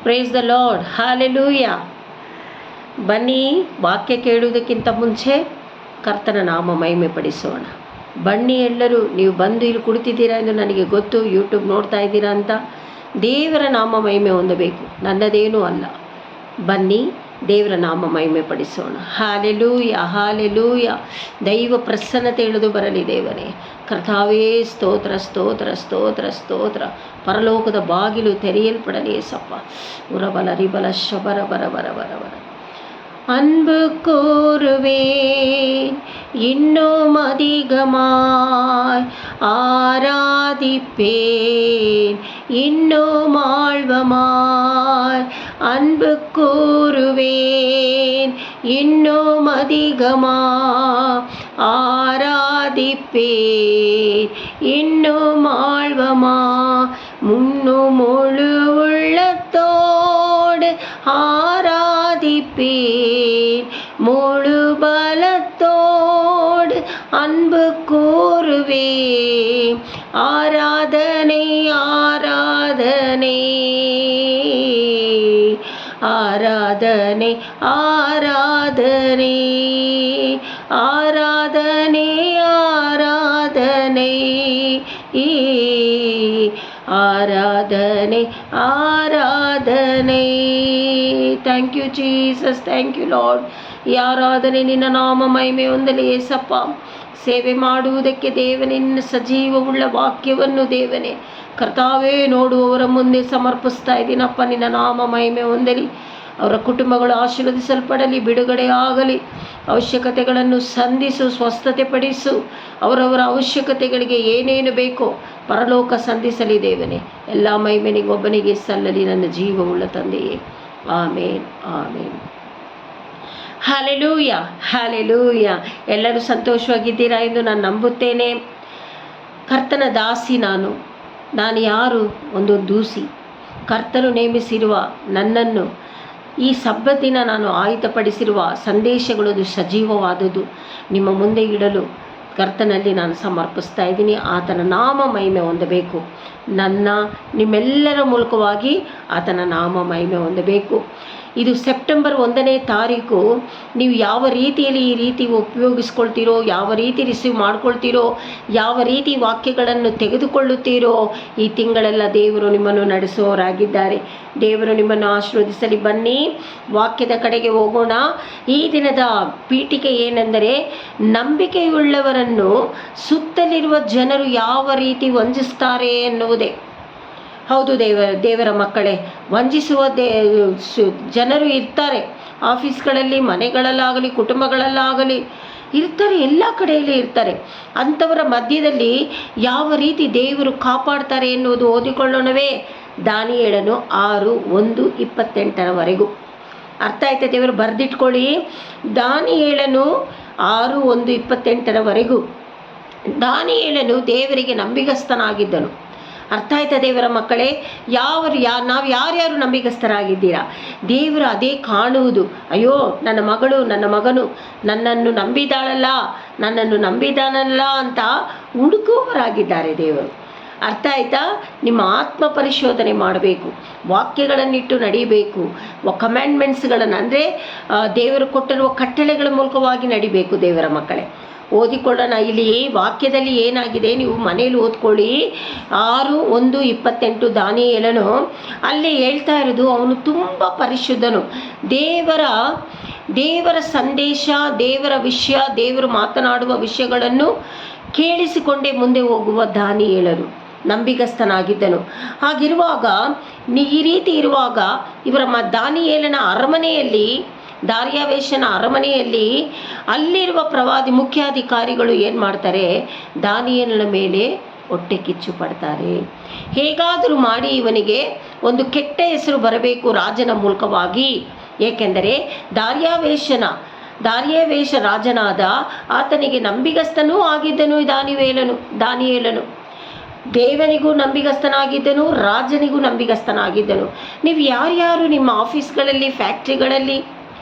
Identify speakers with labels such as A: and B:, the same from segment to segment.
A: Praise the lord, hallelujah. ಬನ್ನಿ, ವಾಕ್ಯ ಕೇಳುವುದಕ್ಕಿಂತ ಮುಂಚೆ ಕರ್ತನ ನಾಮ ಮಹಿಮೆ ಪಡಿಸೋಣ. ಬನ್ನಿ ಎಲ್ಲರೂ, ನೀವು ಬಂದು ಇಲ್ಲಿ ಕುಳಿತಿದ್ದೀರಾ ಎಂದು ನನಗೆ ಗೊತ್ತು. ಯೂಟ್ಯೂಬ್ ನೋಡ್ತಾ ಇದ್ದೀರಾ ಅಂತ. ದೇವರ ನಾಮ ಮಹಿಮೆ ಹೊಂದಬೇಕು, ನನ್ನದೇನೂ ಅಲ್ಲ. ಬನ್ನಿ, ದೇವರ ನಾಮ ಮಹಿಮೆ ಪಡಿಸೋಣ. Hallelujah, hallelujah. ದೈವ ಪ್ರಸನ್ನತೆ ಇಳಿದು ಬರಲಿ ದೇವರೇ. ಕರ್ತಾವೇ, ಸ್ತೋತ್ರ ಸ್ತೋತ್ರ ಸ್ತೋತ್ರ ಸ್ತೋತ್ರ. ಪರಲೋಕದ ಬಾಗಿಲು ತೆರೆಯಲ್ಪಡಲಿ ಏಸಪ್ಪ. ಉರಬಲ ರಿಬಲ ಶಬರ ಬರ ಬರ ಬರ ಬರ. அன்பு கூறுவேன் இன்னும் அதிகமாய், ஆராதிப்பேன் இன்னும் ஆழ்வமாய். அன்பு கூறுவேன் இன்னும் அதிகமாய், ஆராதிப்பேன் இன்னும் ஆழ்வமாய். முன்னும் முழு உள்ளத்தோடு ஆராதிப்பேன், முழு பலத்தோடு அன்பு கூறுவேன். ஆராதனை ஆராதனை ஆராதனை ஆராதனை ஆராதனை ஆராதனை ஆராதனை ஆராதனை. Thank you Jesus, thank you Lord. ಈ ಆರಾಧನೆ ನಿನ್ನ ನಾಮ ಮಹಿಮೆ ಹೊಂದಲಿ ಏಸಪ್ಪ. ಸೇವೆ ಮಾಡುವುದಕ್ಕೆ ದೇವನೇ, ನಿನ್ನ ಸಜೀವವುಳ್ಳ ವಾಕ್ಯವನ್ನು ದೇವನೇ ಕರ್ತಾವೇ ನೋಡುವವರ ಮುಂದೆ ಸಮರ್ಪಿಸ್ತಾ ಇದ್ದೀನಪ್ಪ. ನಿನ್ನ ನಾಮ ಮಹಿಮೆ ಹೊಂದಲಿ. ಅವರ ಕುಟುಂಬಗಳು ಆಶೀರ್ವದಿಸಲ್ಪಡಲಿ, ಬಿಡುಗಡೆ ಆಗಲಿ. ಅವಶ್ಯಕತೆಗಳನ್ನು ಸಂಧಿಸು, ಸ್ವಸ್ಥತೆ ಪಡಿಸು. ಅವರವರ ಅವಶ್ಯಕತೆಗಳಿಗೆ ಏನೇನು ಬೇಕೋ ಪರಲೋಕ ಸಂಧಿಸಲಿ ದೇವನೇ. ಎಲ್ಲ ಮಹಿಮೆ ನಿಗೊಬ್ಬನಿಗೆ ಸಲ್ಲಲಿ, ನನ್ನ ಜೀವವುಳ್ಳ ತಂದೆಯೇ. Amen, amen. Hallelujah, hallelujah. ಎಲ್ಲರೂ ಸಂತೋಷವಾಗಿದ್ದೀರಾ ಎಂದು ನಾನು ನಂಬುತ್ತೇನೆ. ಕರ್ತನ ದಾಸಿ ನಾನು ಯಾರು? ಒಂದು ದೂಸಿ. ಕರ್ತನು ನೇಮಿಸಿರುವ ನನ್ನನ್ನು ಈ ಸಬ್ಬತ್ತಿನ ನಾನು ಆಯುಧಪಡಿಸಿರುವ ಸಂದೇಶಗಳದು ಸಜೀವವಾದುದು ನಿಮ್ಮ ಮುಂದೆ ಇಡಲು ಕರ್ತನಲ್ಲಿ ನಾನು ಸಮರ್ಪಿಸ್ತಾ ಇದ್ದೀನಿ. ಆತನ ನಾಮ ಮಹಿಮೆ ಹೊಂದಬೇಕು. ನಿಮ್ಮೆಲ್ಲರ ಮೂಲಕವಾಗಿ ಆತನ ನಾಮ ಮಹಿಮೆ ಹೊಂದಬೇಕು. ಇದು ಸೆಪ್ಟೆಂಬರ್ 1ನೇ ತಾರೀಕು. ನೀವು ಯಾವ ರೀತಿಯಲ್ಲಿ ಈ ರೀತಿ ಉಪಯೋಗಿಸ್ಕೊಳ್ತೀರೋ, ಯಾವ ರೀತಿ ರಿಸೀವ್ ಮಾಡ್ಕೊಳ್ತೀರೋ, ಯಾವ ರೀತಿ ವಾಕ್ಯಗಳನ್ನು ತೆಗೆದುಕೊಳ್ಳುತ್ತೀರೋ, ಈ ತಿಂಗಳೆಲ್ಲ ದೇವರು ನಿಮ್ಮನ್ನು ನಡೆಸೋರಾಗಿದ್ದಾರೆ. ದೇವರು ನಿಮ್ಮನ್ನು ಆಶೀರ್ವದಿಸಲಿ. ಬನ್ನಿ, ವಾಕ್ಯದ ಕಡೆಗೆ ಹೋಗೋಣ. ಈ ದಿನದ ಪೀಠಿಕೆ ಏನೆಂದರೆ, ನಂಬಿಕೆಯುಳ್ಳವರನ್ನು ಸುತ್ತಲಿರುವ ಜನರು ಯಾವ ರೀತಿ ವಂಚಿಸ್ತಾರೆ ಎನ್ನುವುದೇ. ಹೌದು ದೇವರ ಮಕ್ಕಳೇ, ವಂಚಿಸುವ ಜನರು ಇರ್ತಾರೆ. ಆಫೀಸ್ಗಳಲ್ಲಿ, ಮನೆಗಳಲ್ಲಾಗಲಿ, ಕುಟುಂಬಗಳಲ್ಲಾಗಲಿ ಇರ್ತಾರೆ, ಎಲ್ಲ ಕಡೆಯಲ್ಲಿ ಇರ್ತಾರೆ. ಅಂಥವರ ಮಧ್ಯದಲ್ಲಿ ಯಾವ ರೀತಿ ದೇವರು ಕಾಪಾಡ್ತಾರೆ ಎನ್ನುವುದು ಓದಿಕೊಳ್ಳೋಣವೇ. ದಾನಿಯೇಲನು 6:1-28 ಅರ್ಥ ಆಯ್ತಾ? ದೇವರು ಬರೆದಿಟ್ಕೊಳ್ಳಿ. ದಾನಿಯೇಲನು 6:1-28 ದಾನಿಯೇಲನು ದೇವರಿಗೆ ನಂಬಿಗಸ್ತನಾಗಿದ್ದನು. ಅರ್ಥ ಆಯ್ತಾ ದೇವರ ಮಕ್ಕಳೇ? ನಾವು ಯಾರ್ಯಾರು ನಂಬಿಗಸ್ತರಾಗಿದ್ದೀರಾ? ದೇವರು ಅದೇ ಕಾಣುವುದು. ಅಯ್ಯೋ, ನನ್ನ ಮಗಳು, ನನ್ನ ಮಗನು ನನ್ನನ್ನು ನಂಬಿದಾನಲ್ಲ ಅಂತ ಹುಡುಕುವವರಾಗಿದ್ದಾರೆ ದೇವರು. ಅರ್ಥ ಆಯ್ತಾ? ನಿಮ್ಮ ಆತ್ಮ ಪರಿಶೋಧನೆ ಮಾಡಬೇಕು, ವಾಕ್ಯಗಳನ್ನಿಟ್ಟು ನಡೀಬೇಕು, ಕಮ್ಯಾಂಡ್ಮೆಂಟ್ಸ್ಗಳನ್ನು ಅಂದರೆ ದೇವರು ಕೊಟ್ಟಿರುವ ಕಟ್ಟಳೆಗಳ ಮೂಲಕವಾಗಿ ನಡಿಬೇಕು ದೇವರ ಮಕ್ಕಳೇ. ಓದಿಕೊಳ್ಳೋಣ. ಇಲ್ಲಿ ವಾಕ್ಯದಲ್ಲಿ ಏನಾಗಿದೆ ನೀವು ಮನೇಲಿ ಓದ್ಕೊಳ್ಳಿ. 6:1-28 ದಾನಿಯೇಲನು ಅಲ್ಲಿ ಹೇಳ್ತಾ ಇರೋದು, ಅವನು ತುಂಬ ಪರಿಶುದ್ಧನು. ದೇವರ ಸಂದೇಶ, ದೇವರ ವಿಷಯ, ದೇವರು ಮಾತನಾಡುವ ವಿಷಯಗಳನ್ನು ಕೇಳಿಸಿಕೊಂಡೇ ಮುಂದೆ ಹೋಗುವ ದಾನಿಯೇಲನು ನಂಬಿಗಸ್ತನಾಗಿದ್ದನು. ಹಾಗಿರುವಾಗ, ಈ ರೀತಿ ಇರುವಾಗ ಇವರ ದಾನಿಯೇಲನ ಅರಮನೆಯಲ್ಲಿ, ದಾರ್ಯಾವೇಶನ ಅರಮನೆಯಲ್ಲಿ ಅಲ್ಲಿರುವ ಪ್ರವಾದಿ ಮುಖ್ಯಾಧಿಕಾರಿಗಳು ಏನು ಮಾಡ್ತಾರೆ? ದಾನಿಯೇಲನ ಮೇಲೆ ಹೊಟ್ಟೆ ಕಿಚ್ಚು ಪಡ್ತಾರೆ. ಹೇಗಾದರೂ ಮಾಡಿ ಇವನಿಗೆ ಒಂದು ಕೆಟ್ಟ ಹೆಸರು ಬರಬೇಕು ರಾಜನ ಮೂಲಕವಾಗಿ. ಏಕೆಂದರೆ ದಾರ್ಯಾವೇಶ ರಾಜನಾದ ಆತನಿಗೆ ನಂಬಿಗಸ್ತನೂ ಆಗಿದ್ದನು ದಾನಿಯೇಲನು. ದೇವನಿಗೂ ನಂಬಿಗಸ್ತನಾಗಿದ್ದನು, ರಾಜನಿಗೂ ನಂಬಿಗಸ್ತನಾಗಿದ್ದನು. ನೀವು ಯಾರ್ಯಾರು ನಿಮ್ಮ ಆಫೀಸ್ಗಳಲ್ಲಿ, ಫ್ಯಾಕ್ಟ್ರಿಗಳಲ್ಲಿ,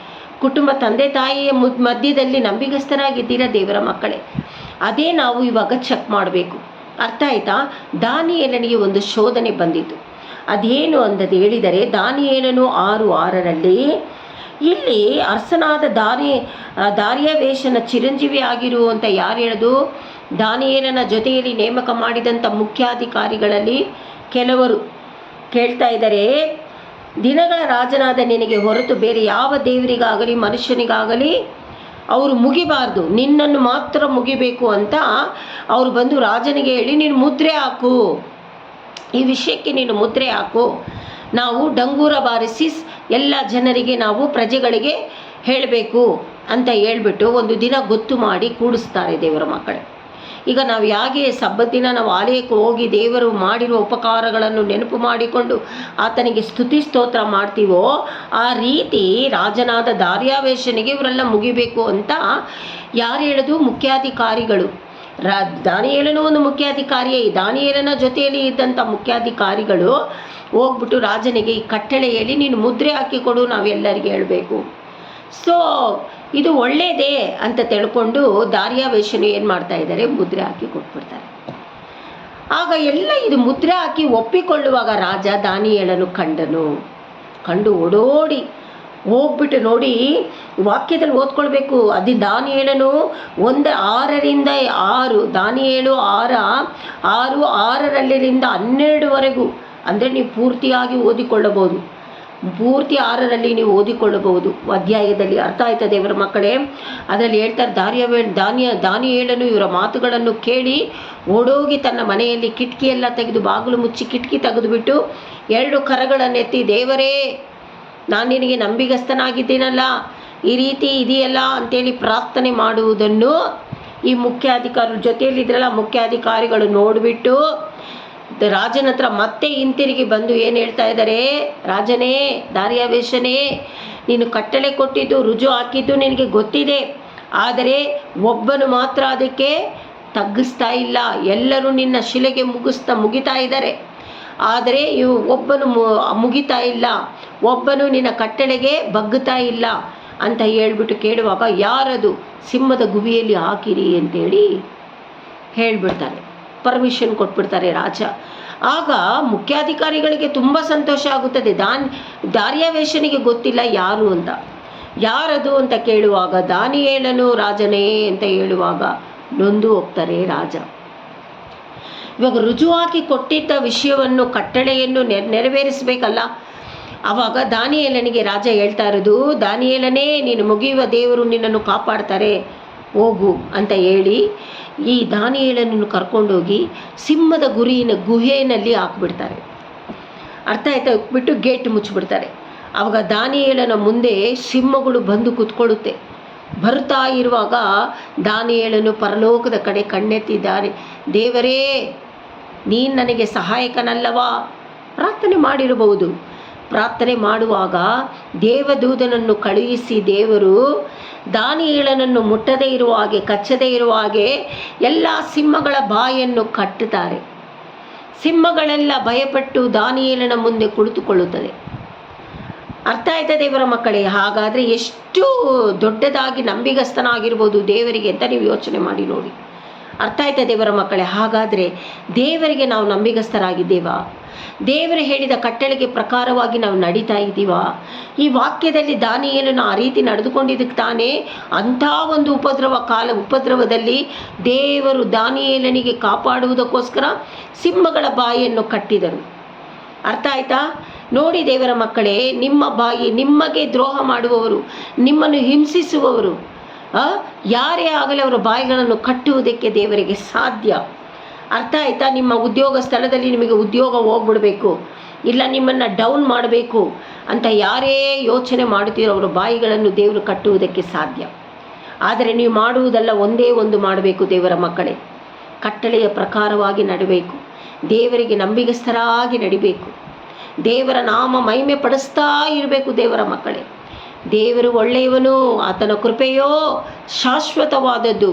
A: ಕುಟುಂಬ ತಂದೆ ತಾಯಿಯ ಮಧ್ಯದಲ್ಲಿ ನಂಬಿಗಸ್ತರಾಗಿದ್ದೀರಾ ದೇವರ ಮಕ್ಕಳೇ? ಅದೇ ನಾವು ಇವಾಗ ಚೆಕ್ ಮಾಡಬೇಕು. ಅರ್ಥ ಆಯ್ತಾ? ದಾನಿಯೇಲನಿಗೆ ಒಂದು ಶೋಧನೆ ಬಂದಿತು. ಅದೇನು ಅಂದದ್ದು ಹೇಳಿದರೆ, ದಾನಿಯೇಲನು 6:6 ಇಲ್ಲಿ ಅರಸನಾದ ದಾರ್ಯಾವೇಶನ ಚಿರಂಜೀವಿ ಆಗಿರುವಂಥ ಯಾರು ಹೇಳೋದು? ದಾನಿಯೇಲನ ಜೊತೆಯಲ್ಲಿ ನೇಮಕ ಮಾಡಿದಂಥ ಮುಖ್ಯಾಧಿಕಾರಿಗಳಲ್ಲಿ ಕೆಲವರು ಕೇಳ್ತಾ ಇದ್ದಾರೆ, ದಿನಗಳ ರಾಜನಾದ ನಿನಗೆ ಹೊರತು ಬೇರೆ ಯಾವ ದೇವರಿಗಾಗಲಿ ಮನುಷ್ಯನಿಗಾಗಲಿ ಅವರು ಮುಗಿಬಾರ್ದು, ನಿನ್ನನ್ನು ಮಾತ್ರ ಮುಗಿಬೇಕು ಅಂತ ಅವರು ಬಂದು ರಾಜನಿಗೆ ಹೇಳಿ, ನೀನು ಮುದ್ರೆ ಹಾಕು, ಈ ವಿಷಯಕ್ಕೆ ನೀನು ಮುದ್ರೆ ಹಾಕು, ನಾವು ಡಂಗೂರ ಬಾರಿಸಿ ಎಲ್ಲ ಜನರಿಗೆ ನಾವು ಪ್ರಜೆಗಳಿಗೆ ಹೇಳಬೇಕು ಅಂತ ಹೇಳ್ಬಿಟ್ಟು ಒಂದು ದಿನ ಗೊತ್ತು ಮಾಡಿ ಕೂಡಿಸ್ತಾರೆ ದೇವರ ಮಕ್ಕಳೇ. ಈಗ ನಾವು ಹೇಗೆ ಸಬ್ಬತ್ ದಿನ ನಾವು ಆಲಯಕ್ಕೆ ಹೋಗಿ ದೇವರು ಮಾಡಿರುವ ಉಪಕಾರಗಳನ್ನು ನೆನಪು ಮಾಡಿಕೊಂಡು ಆತನಿಗೆ ಸ್ತುತಿ ಸ್ತೋತ್ರ ಮಾಡ್ತೀವೋ, ಆ ರೀತಿ ರಾಜನಾದ ದಾರ್ಯಾವೇಶನಿಗೆ ಇವರೆಲ್ಲ ಮುಗಿಬೇಕು ಅಂತ ಯಾರು ಹೇಳೋದು? ಮುಖ್ಯಾಧಿಕಾರಿಗಳು. ದಾನಿಯೇಲನು ಒಂದು ಮುಖ್ಯಾಧಿಕಾರಿಯೇ. ದಾನಿಯೇಲನ ಜೊತೆಯಲ್ಲಿ ಇದ್ದಂಥ ಮುಖ್ಯಾಧಿಕಾರಿಗಳು ಹೋಗ್ಬಿಟ್ಟು ರಾಜನಿಗೆ ಈ ಕಟ್ಟಳೆ ಹೇಳಿ, ನೀನು ಮುದ್ರೆ ಹಾಕಿಕೊಡು, ನಾವೆಲ್ಲರಿಗೆ ಹೇಳಬೇಕು. ಸೊ ಇದು ಒಳ್ಳೆಯದೇ ಅಂತ ತಿಳ್ಕೊಂಡು ದಾರ್ಯಾವೇಶನು ಏನು ಮಾಡ್ತಾ ಇದ್ದಾರೆ? ಮುದ್ರೆ ಹಾಕಿ ಕೊಟ್ಬಿಡ್ತಾರೆ. ಆಗ ಎಲ್ಲ ಇದು ಮುದ್ರೆ ಹಾಕಿ ಒಪ್ಪಿಕೊಳ್ಳುವಾಗ ರಾಜ ದಾನಿಯೇಲನು ಕಂಡು ಓಡೋಡಿ ಹೋಗ್ಬಿಟ್ಟು ನೋಡಿ, ವಾಕ್ಯದಲ್ಲಿ ಓದ್ಕೊಳ್ಬೇಕು. ಅದು ದಾನಿಯೇಲನು 1:6 ದಾನಿಯೇಲು 6:6 ಅಂದರೆ ನೀವು ಪೂರ್ತಿಯಾಗಿ ಓದಿಕೊಳ್ಳಬಹುದು. ಪೂರ್ತಿ 6 ನೀವು ಓದಿಕೊಳ್ಳಬಹುದು ಅಧ್ಯಾಯದಲ್ಲಿ. ಅರ್ಥ ಆಯ್ತಾ ದೇವರ ಮಕ್ಕಳೇ? ಅದರಲ್ಲಿ ಹೇಳ್ತಾರೆ, ದಾನಿಯೇಲನು ಇವರ ಮಾತುಗಳನ್ನು ಕೇಳಿ ಓಡೋಗಿ ತನ್ನ ಮನೆಯಲ್ಲಿ ಕಿಟಕಿಯೆಲ್ಲ ತೆಗೆದು, ಬಾಗಿಲು ಮುಚ್ಚಿ ಕಿಟಕಿ ತೆಗೆದುಬಿಟ್ಟು 2 ಕರಗಳನ್ನೆತ್ತಿ, ದೇವರೇ, ನಾನು ನಿನಗೆ ನಂಬಿಗಸ್ತನಾಗಿದ್ದೀನಲ್ಲ, ಈ ರೀತಿ ಇದೆಯಲ್ಲ ಅಂತೇಳಿ ಪ್ರಾರ್ಥನೆ ಮಾಡುವುದನ್ನು ಈ ಮುಖ್ಯಾಧಿಕಾರಿ ಜೊತೆಯಲ್ಲಿದ್ರಲ್ಲ ಮುಖ್ಯಾಧಿಕಾರಿಗಳು ನೋಡಿಬಿಟ್ಟು ರಾಜನ ಹತ್ರ ಮತ್ತೆ ಹಿಂತಿರುಗಿ ಬಂದು ಏನು ಹೇಳ್ತಾ ಇದ್ದಾರೆ? ರಾಜನೇ, ದಾರ್ಯಾವೇಶನೇ, ನೀನು ಕಟ್ಟಳೆ ಕೊಟ್ಟಿದ್ದು, ರುಜು ಹಾಕಿದ್ದು ನಿನಗೆ ಗೊತ್ತಿದೆ, ಆದರೆ ಒಬ್ಬನು ಮಾತ್ರ ಅದಕ್ಕೆ ತಗ್ಗಿಸ್ತಾ ಇಲ್ಲ. ಎಲ್ಲರೂ ನಿನ್ನ ಶಿಲೆಗೆ ಮುಗಿತಾ ಇದ್ದಾರೆ, ಆದರೆ ಒಬ್ಬನು ಮುಗಿತಾ ಇಲ್ಲ, ಒಬ್ಬನು ನಿನ್ನ ಕಟ್ಟಳೆಗೆ ಬಗ್ಗುತ್ತಾ ಇಲ್ಲ ಅಂತ ಹೇಳ್ಬಿಟ್ಟು ಕೇಳುವಾಗ, ಯಾರದು? ಸಿಂಹದ ಗುಬಿಯಲ್ಲಿ ಹಾಕಿರಿ ಅಂತೇಳಿ ಹೇಳ್ಬಿಡ್ತಾರೆ, ಪರ್ಮಿಷನ್ ಕೊಟ್ಬಿಡ್ತಾರೆ ರಾಜ. ಆಗ ಮುಖ್ಯಾಧಿಕಾರಿಗಳಿಗೆ ತುಂಬ ಸಂತೋಷ ಆಗುತ್ತದೆ. ದಾರ್ಯಾವೇಶನಿಗೆ ಗೊತ್ತಿಲ್ಲ ಯಾರು ಅಂತ. ಯಾರದು ಅಂತ ಕೇಳುವಾಗ, ದಾನಿಯೇಲನು ರಾಜನೇ ಅಂತ ಹೇಳುವಾಗ ನೊಂದು ಹೋಗ್ತಾರೆ ರಾಜ. ಇವಾಗ ರುಜುವಾಗಿ ಕೊಟ್ಟಿದ್ದ ವಿಷಯವನ್ನು, ಕಟ್ಟಳೆಯನ್ನು ನೆರವೇರಿಸಬೇಕಲ್ಲ. ಆವಾಗ ದಾನಿಯೇಲನಿಗೆ ರಾಜ ಹೇಳ್ತಾ ಇರೋದು, ದಾನಿಯೇಲನೇ, ನೀನು ಮುಗಿಯುವ ದೇವರು ನಿನ್ನನ್ನು ಕಾಪಾಡ್ತಾರೆ, ಹೋಗು ಅಂತ ಹೇಳಿ ಈ ದಾನಿಯೇಲನನ್ನು ಕರ್ಕೊಂಡೋಗಿ ಸಿಂಹದ ಗುಹೆಯಲ್ಲಿ ಹಾಕ್ಬಿಡ್ತಾರೆ. ಅರ್ಥ ಆಯ್ತಾ? ಬಿಟ್ಟು ಗೇಟ್ ಮುಚ್ಚಿಬಿಡ್ತಾರೆ. ಆವಾಗ ದಾನಿಯೇಲನ ಮುಂದೆ ಸಿಂಹಗಳು ಬಂದು ಕೂತ್ಕೊಳ್ಳುತ್ತೆ. ಬರ್ತಾ ಇರುವಾಗ ದಾನಿಯೇಲನು ಪರಲೋಕದ ಕಡೆ ಕಣ್ಣೆತ್ತಿದ್ದಾರೆ. ದೇವರೇ, ನೀನು ನನಗೆ ಸಹಾಯಕನಲ್ಲವಾ? ಪ್ರಾರ್ಥನೆ ಮಾಡಿರಬಹುದು. ಪ್ರಾರ್ಥನೆ ಮಾಡುವಾಗ ದೇವದೂತನನ್ನು ಕಳುಹಿಸಿ ದೇವರು ದಾನಿಯೇಲನನ್ನು ಮುಟ್ಟದೇ ಇರುವ ಹಾಗೆ, ಕಚ್ಚದೇ ಇರುವ ಹಾಗೆ ಎಲ್ಲ ಸಿಂಹಗಳ ಬಾಯನ್ನು ಕಟ್ಟುತ್ತಾರೆ. ಸಿಂಹಗಳೆಲ್ಲ ಭಯಪಟ್ಟು ದಾನಿಯೇಲನ ಮುಂದೆ ಕುಳಿತುಕೊಳ್ಳುತ್ತದೆ. ಅರ್ಥ ಆಯ್ತಾ ದೇವರ ಮಕ್ಕಳೇ? ಹಾಗಾದರೆ ಎಷ್ಟು ದೊಡ್ಡದಾಗಿ ನಂಬಿಗಸ್ತನಾಗಿರ್ಬೋದು ದೇವರಿಗೆ ಅಂತ ನೀವು ಯೋಚನೆ ಮಾಡಿ ನೋಡಿ. ಅರ್ಥ ಆಯ್ತಾ ದೇವರ ಮಕ್ಕಳೇ? ಹಾಗಾದರೆ ದೇವರಿಗೆ ನಾವು ನಂಬಿಗಸ್ತರಾಗಿದ್ದೇವಾ? ದೇವರು ಹೇಳಿದ ಕಟ್ಟಳೆಗೆ ಪ್ರಕಾರವಾಗಿ ನಾವು ನಡೀತಾ ಇದ್ದೀವಾ? ಈ ವಾಕ್ಯದಲ್ಲಿ ದಾನಿಯೇಲನು ಆ ರೀತಿ ನಡೆದುಕೊಂಡಿದ್ದಕ್ಕೆ ತಾನೇ ಅಂಥ ಒಂದು ಉಪದ್ರವದಲ್ಲಿ ದೇವರು ದಾನಿಯೇಲನಿಗೆ ಕಾಪಾಡುವುದಕ್ಕೋಸ್ಕರ ಸಿಂಹಗಳ ಬಾಯಿಯನ್ನು ಕಟ್ಟಿದರು. ಅರ್ಥ ಆಯ್ತಾ? ನೋಡಿ ದೇವರ ಮಕ್ಕಳೇ, ನಿಮ್ಮ ಬಾಯಿ, ನಿಮಗೆ ದ್ರೋಹ ಮಾಡುವವರು, ನಿಮ್ಮನ್ನು ಹಿಂಸಿಸುವವರು ಯಾರೇ ಆಗಲಿ ಅವರ ಬಾಯಿಗಳನ್ನು ಕಟ್ಟುವುದಕ್ಕೆ ದೇವರಿಗೆ ಸಾಧ್ಯ. ಅರ್ಥ ಆಯ್ತಾ? ನಿಮ್ಮ ಉದ್ಯೋಗ ಸ್ಥಳದಲ್ಲಿ ನಿಮಗೆ ಉದ್ಯೋಗ ಹೋಗ್ಬಿಡಬೇಕು, ಇಲ್ಲ ನಿಮ್ಮನ್ನು ಡೌನ್ ಮಾಡಬೇಕು ಅಂತ ಯಾರೇ ಯೋಚನೆ ಮಾಡುತ್ತೀರೋ ಅವರ ಬಾಯಿಗಳನ್ನು ದೇವರು ಕಟ್ಟುವುದಕ್ಕೆ ಸಾಧ್ಯ. ಆದರೆ ನೀವು ಮಾಡುವುದಲ್ಲ, ಒಂದೇ ಒಂದು ಮಾಡಬೇಕು ದೇವರ ಮಕ್ಕಳೇ, ಕಟ್ಟಳೆಯ ಪ್ರಕಾರವಾಗಿ ನಡಬೇಕು, ದೇವರಿಗೆ ನಂಬಿಗಸ್ತರಾಗಿ ನಡಿಬೇಕು, ದೇವರ ನಾಮ ಮಹಿಮೆ ಪಡಿಸ್ತಾ ಇರಬೇಕು ದೇವರ ಮಕ್ಕಳೇ. ದೇವರು ಒಳ್ಳೆಯವನು, ಆತನ ಕೃಪೆಯೋ ಶಾಶ್ವತವಾದದ್ದು.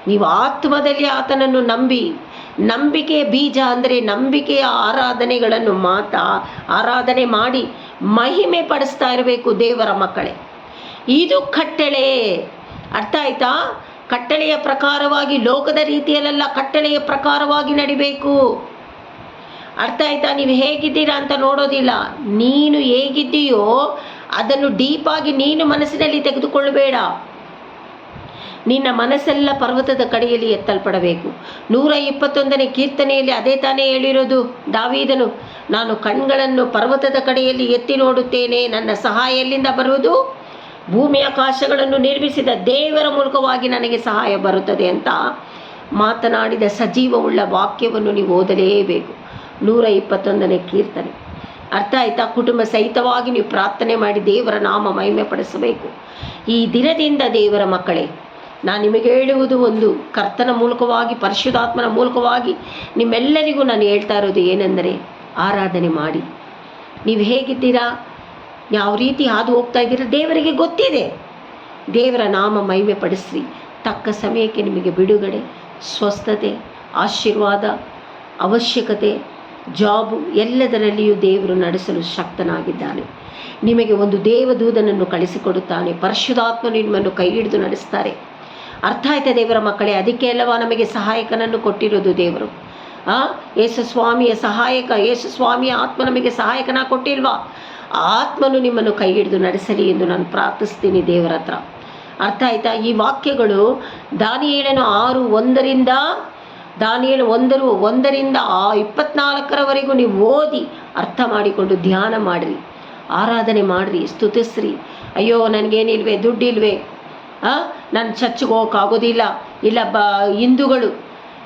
A: ನೀವು ಆತ್ಮದಲ್ಲಿ ಆತನನ್ನು ನಂಬಿಕೆಯ ಬೀಜ ಅಂದರೆ ನಂಬಿಕೆಯ ಆರಾಧನೆಗಳನ್ನು ಆರಾಧನೆ ಮಾಡಿ ಮಹಿಮೆ ಪಡಿಸ್ತಾ ಇರಬೇಕು ದೇವರ ಮಕ್ಕಳೇ. ಇದು ಕಟ್ಟಳೆ. ಅರ್ಥ ಆಯ್ತಾ? ಕಟ್ಟಳೆಯ ಪ್ರಕಾರವಾಗಿ, ಲೋಕದ ರೀತಿಯಲ್ಲೆಲ್ಲ ಕಟ್ಟಳೆಯ ಪ್ರಕಾರವಾಗಿ ನಡಿಬೇಕು. ಅರ್ಥ ಆಯ್ತಾ? ನೀವು ಹೇಗಿದ್ದೀರಾ ಅಂತ ನೋಡೋದಿಲ್ಲ, ನೀನು ಹೇಗಿದ್ದೀಯೋ ಅದನ್ನು ಡೀಪಾಗಿ ನೀನು ಮನಸ್ಸಿನಲ್ಲಿ ತೆಗೆದುಕೊಳ್ಳಬೇಡ. ನಿನ್ನ ಮನಸ್ಸೆಲ್ಲ ಪರ್ವತದ ಕಡೆಯಲ್ಲಿ ಎತ್ತಲ್ಪಡಬೇಕು. 121ನೇ ಕೀರ್ತನೆಯಲ್ಲಿ ಅದೇ ತಾನೇ ಹೇಳಿರೋದು ದಾವೀದನು, ನಾನು ಕಣ್ಗಳನ್ನು ಪರ್ವತದ ಕಡೆಯಲ್ಲಿ ಎತ್ತಿ ನೋಡುತ್ತೇನೆ, ನನ್ನ ಸಹಾಯ ಎಲ್ಲಿಂದ ಬರುವುದು? ಭೂಮಿ ಆಕಾಶಗಳನ್ನು ನಿರ್ಮಿಸಿದ ದೇವರ ಮೂಲಕವಾಗಿ ನನಗೆ ಸಹಾಯ ಬರುತ್ತದೆ ಅಂತ ಮಾತನಾಡಿದ ಸಜೀವವುಳ್ಳ ವಾಕ್ಯವನ್ನು ನೀವು ಓದಲೇಬೇಕು. 121ನೇ ಕೀರ್ತನೆ. ಅರ್ಥ ಆಯ್ತಾ? ಕುಟುಂಬ ಸಹಿತವಾಗಿ ನೀವು ಪ್ರಾರ್ಥನೆ ಮಾಡಿ ದೇವರ ನಾಮ ಮಹಿಮೆ ಪಡಿಸಬೇಕು. ಈ ದಿನದಿಂದ ದೇವರ ಮಕ್ಕಳೇ, ನಾನು ನಿಮಗೆ ಹೇಳುವುದು ಒಂದು, ಕರ್ತನ ಮೂಲಕವಾಗಿ ಪರಿಶುದ್ಧಾತ್ಮನ ಮೂಲಕವಾಗಿ ನಿಮ್ಮೆಲ್ಲರಿಗೂ ನಾನು ಹೇಳ್ತಾ ಇರೋದು ಏನೆಂದರೆ, ಆರಾಧನೆ ಮಾಡಿ. ನೀವು ಹೇಗಿದ್ದೀರಾ, ಯಾವ ರೀತಿ ಹಾದು ಹೋಗ್ತಾ ಇದ್ದೀರಾ ದೇವರಿಗೆ ಗೊತ್ತಿದೆ. ದೇವರ ನಾಮ ಮಹಿಮೆ ಪಡಿಸ್ರಿ. ತಕ್ಕ ಸಮಯಕ್ಕೆ ನಿಮಗೆ ಬಿಡುಗಡೆ, ಸ್ವಸ್ಥತೆ, ಆಶೀರ್ವಾದ, ಅವಶ್ಯಕತೆ, ಜಾಬು ಎಲ್ಲದರಲ್ಲಿಯೂ ದೇವರು ನಡೆಸಲು ಶಕ್ತನಾಗಿದ್ದಾನೆ. ನಿಮಗೆ ಒಂದು ದೇವದೂತನನ್ನು ಕಳಿಸಿಕೊಡುತ್ತಾನೆ. ಪರಿಶುದ್ಧಾತ್ಮನು ನಿಮ್ಮನ್ನು ಕೈ ಹಿಡಿದು ನಡೆಸ್ತಾರೆ. ಅರ್ಥ ಆಯ್ತಾ ದೇವರ ಮಕ್ಕಳೇ? ಅದಕ್ಕೆ ಅಲ್ಲವಾ ನಮಗೆ ಸಹಾಯಕನನ್ನು ಕೊಟ್ಟಿರೋದು ದೇವರು. ಯೇಸು ಸ್ವಾಮಿಯ ಸಹಾಯಕ, ಯೇಸು ಸ್ವಾಮಿಯ ಆತ್ಮ ನಮಗೆ ಸಹಾಯಕನ ಕೊಟ್ಟಿಲ್ವಾ? ಆತ್ಮನು ನಿಮ್ಮನ್ನು ಕೈ ಹಿಡಿದು ನಡೆಸಲಿ ಎಂದು ನಾನು ಪ್ರಾರ್ಥಿಸ್ತೀನಿ ದೇವರ ಹತ್ರ. ಅರ್ಥ ಆಯ್ತಾ? ಈ ವಾಕ್ಯಗಳು ದಾನಿಯೇಲನು 6:1 ದಾನಿಯೇಲ 1:1 24 ನೀವು ಓದಿ ಅರ್ಥ ಮಾಡಿಕೊಂಡು ಧ್ಯಾನ ಮಾಡಿರಿ, ಆರಾಧನೆ ಮಾಡಿರಿ, ಸ್ತುತಿಸ್ರಿ. ಅಯ್ಯೋ ನನಗೇನಿಲ್ವೇ, ದುಡ್ಡಿಲ್ವೇ, ನಾನು ಚರ್ಚ್ಗೆ ಹೋಗೋಕ್ಕಾಗೋದಿಲ್ಲ, ಇಲ್ಲ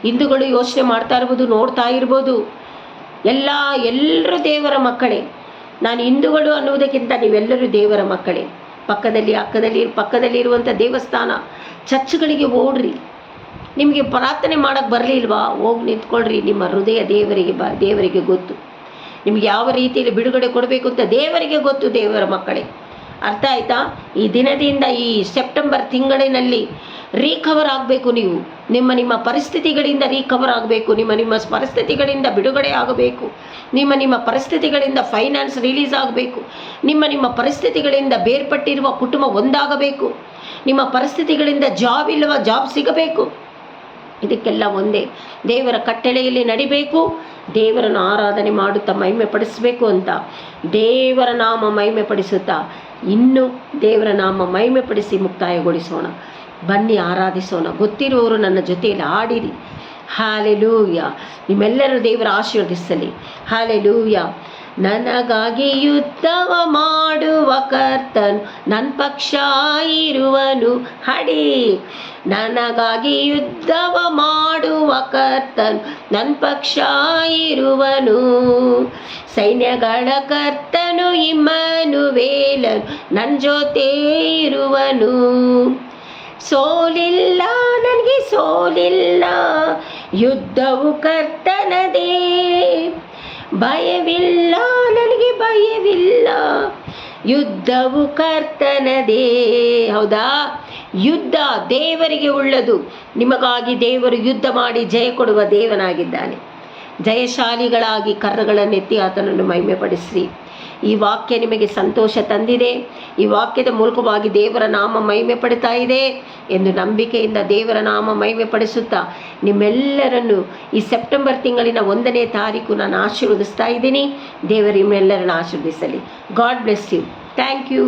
A: ಹಿಂದೂಗಳು ಯೋಚನೆ ಮಾಡ್ತಾ ಇರ್ಬೋದು, ನೋಡ್ತಾ ಇರ್ಬೋದು. ಎಲ್ಲರೂ ದೇವರ ಮಕ್ಕಳೇ. ನಾನು ಹಿಂದೂಗಳು ಅನ್ನುವುದಕ್ಕಿಂತ ನೀವೆಲ್ಲರೂ ದೇವರ ಮಕ್ಕಳೇ. ಪಕ್ಕದಲ್ಲಿ ಇರುವಂಥ ದೇವಸ್ಥಾನ, ಚರ್ಚ್ಗಳಿಗೆ ಓಡ್ರಿ. ನಿಮಗೆ ಪ್ರಾರ್ಥನೆ ಮಾಡೋಕ್ಕೆ ಬರಲಿಲ್ವಾ? ಹೋಗಿ ನಿಂತ್ಕೊಳ್ರಿ. ನಿಮ್ಮ ಹೃದಯ ದೇವರಿಗೆ ಗೊತ್ತು. ನಿಮ್ಗೆ ಯಾವ ರೀತಿಯಲ್ಲಿ ಬಿಡುಗಡೆ ಕೊಡಬೇಕು ಅಂತ ದೇವರಿಗೆ ಗೊತ್ತು ದೇವರ ಮಕ್ಕಳೇ. ಅರ್ಥ ಆಯ್ತಾ? ಈ ದಿನದಿಂದ ಈ ಸೆಪ್ಟೆಂಬರ್ ತಿಂಗಳಿನಲ್ಲಿ ರೀಕವರ್ ಆಗಬೇಕು. ನೀವು ನಿಮ್ಮ ಪರಿಸ್ಥಿತಿಗಳಿಂದ ರೀಕವರ್ ಆಗಬೇಕು. ನಿಮ್ಮ ಪರಿಸ್ಥಿತಿಗಳಿಂದ ಬಿಡುಗಡೆ ಆಗಬೇಕು. ನಿಮ್ಮ ಪರಿಸ್ಥಿತಿಗಳಿಂದ ಫೈನಾನ್ಸ್ ರಿಲೀಸ್ ಆಗಬೇಕು. ನಿಮ್ಮ ಪರಿಸ್ಥಿತಿಗಳಿಂದ ಬೇರ್ಪಟ್ಟಿರುವ ಕುಟುಂಬ ಒಂದಾಗಬೇಕು. ನಿಮ್ಮ ಪರಿಸ್ಥಿತಿಗಳಿಂದ ಜಾಬ್ ಸಿಗಬೇಕು. ಇದಕ್ಕೆಲ್ಲ ಒಂದೇ, ದೇವರ ಕಟ್ಟಳೆಯಲ್ಲಿ ನಡಿಬೇಕು, ದೇವರನ್ನು ಆರಾಧನೆ ಮಾಡುತ್ತಾ ಮಹಿಮೆ ಪಡಿಸಬೇಕು ಅಂತ ದೇವರ ನಾಮ ಮಹಿಮೆ ಪಡಿಸುತ್ತಾ ಇನ್ನೂ ದೇವರ ನಾಮ ಮಹಿಮೆ ಪಡಿಸಿ ಮುಕ್ತಾಯಗೊಳಿಸೋಣ. ಬನ್ನಿ ಆರಾಧಿಸೋಣ. ಗೊತ್ತಿರುವವರು ನನ್ನ ಜೊತೆಯಲ್ಲಿ ಹಾಡಿರಿ. ಹಾಲೆಲೂಯ. ನಿಮ್ಮೆಲ್ಲರೂ ದೇವರ ಆಶೀರ್ವದಿಸಲಿ. ಹಾಲೆಲೂಯ. ನನಗಾಗಿ ಯುದ್ಧವ ಮಾಡುವ ಕರ್ತನು ನನ್ನ ಪಕ್ಷ ಇರುವನು. ಹಾಡಿ. ನನಗಾಗಿ ಯುದ್ಧವ ಮಾಡುವ ಕರ್ತನು ನನ್ನ ಪಕ್ಷ ಇರುವನು. ಸೈನ್ಯಗಳ ಕರ್ತನು ಇಮ್ಮಾನುವೇಲನು ನನ್ನ ಜೊತೆ ಇರುವನು. ಸೋಲಿಲ್ಲ ನನಗೆ, ಸೋಲಿಲ್ಲ, ಯುದ್ಧವು ಕರ್ತನದೇ. ಭಯವಿಲ್ಲ ನನಗೆ, ಭಯವಿಲ್ಲ, ಯುದ್ಧವು ಕರ್ತನದೇ. ಹೌದಾ? ಯುದ್ಧ ದೇವರಿಗೆ ಉಳ್ಳದು. ನಿಮಗಾಗಿ ದೇವರು ಯುದ್ಧ ಮಾಡಿ ಜಯ ಕೊಡುವ ದೇವನಾಗಿದ್ದಾನೆ. ಜಯಶಾಲಿಗಳಾಗಿ ಕರ್ರಗಳನ್ನೆತ್ತಿ ಆತನನ್ನು ಮಹಿಮೆ ಪಡಿಸ್ರಿ. ಈ ವಾಕ್ಯ ನಿಮಗೆ ಸಂತೋಷ ತಂದಿದೆ. ಈ ವಾಕ್ಯದ ಮೂಲಕವಾಗಿ ದೇವರ ನಾಮ ಮಹಿಮೆ ಪಡಿತಾ ಇದೆ ಎಂದು ನಂಬಿಕೆಯಿಂದ ದೇವರ ನಾಮ ಮಹಿಮೆ ಪಡಿಸುತ್ತಾ ನಿಮ್ಮೆಲ್ಲರನ್ನು ಈ ಸೆಪ್ಟೆಂಬರ್ ತಿಂಗಳಿನ 1ನೇ ತಾರೀಕು ನಾನು ಆಶೀರ್ವದಿಸ್ತಾ ಇದ್ದೀನಿ. ದೇವರು ನಿಮ್ಮೆಲ್ಲರನ್ನು ಆಶೀರ್ವದಿಸಲಿ. God bless you. Thank you.